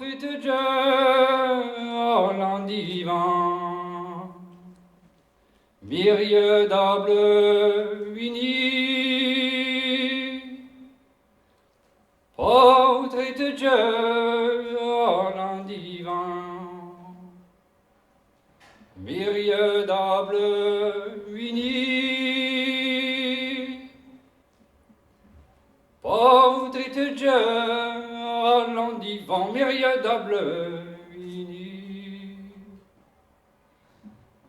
Portrait de Dieu en divin, myriadable uni. Portrait de Dieu en divin, myriadable uni. Portrait de Dieu en divin, myriadable uni.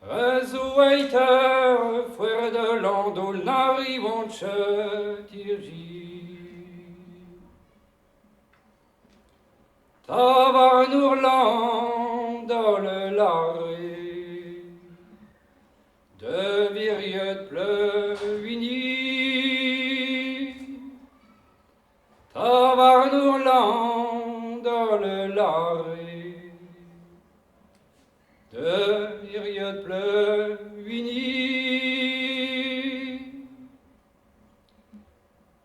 Rezuaiter fuera de l'andol n'arrivant tirgi. Tavar Nourland dans le laré de viriot pleuvini. Tavar Nourland dans le laré de viriot pleuvini.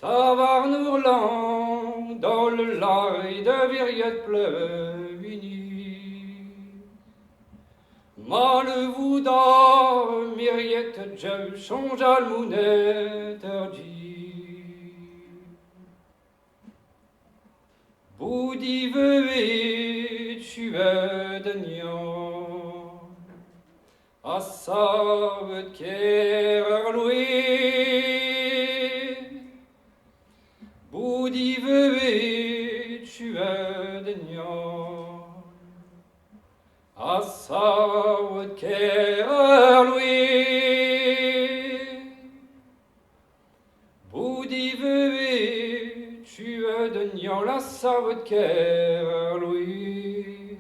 Tavar Nourland dans le laré de viriot pleuvini. Mal vous d'or, myriette Dieu, change al mounet Boudi veuve tu es de nion, a savet kerer loué. Boudi veuve tu es de nion, a savet kerer loué. Boudi veuve tu es de nion, la savet kerer loué.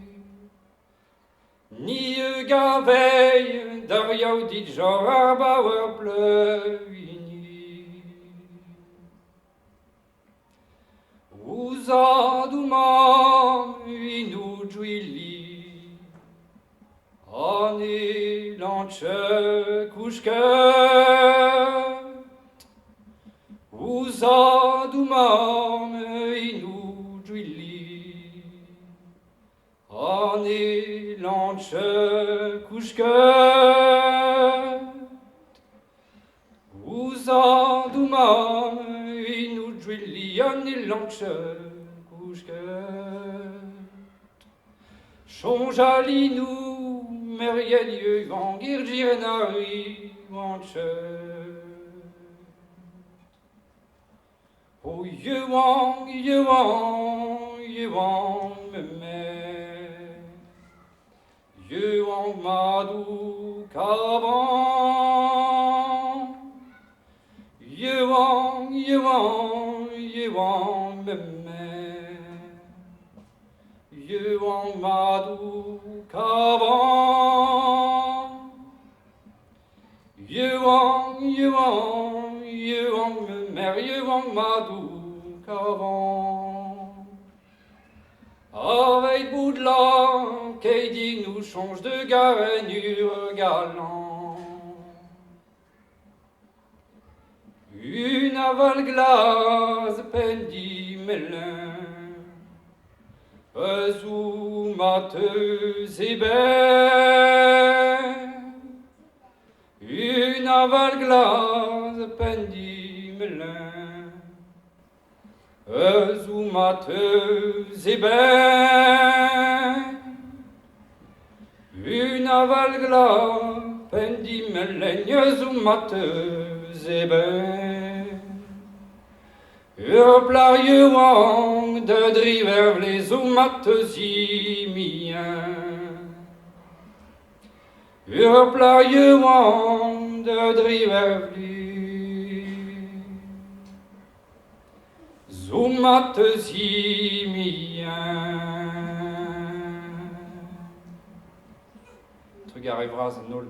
Ni gaveille d'ariau dit genre à bauer pleuvini. Usaduma inu juili, ane lanche kushket. Usaduma inu juili, ane lanche kushket. Usaduma inu juili, ane lanche kushket. Chonjalinou, merielieu, vangir girenari, manche. Oh, yewang, me. Yewang madou kavan. Yewang, me. Yewang madou kavan. Yewang, me mer, yewang madou kavan. Avec Boudlan, Keidi nous change de garenure galant. Une aval glace pendi melin, Ezou mateuse et belle. Une aval glace pendi melin, Ezou mateuse et belle. Une aval glace pendi melin, Ezou mateuse et belle. Urplar wang de driver les oumatezimien. Urplar wang de driver les oumatezimien. Le truc arrivera, c'est nul.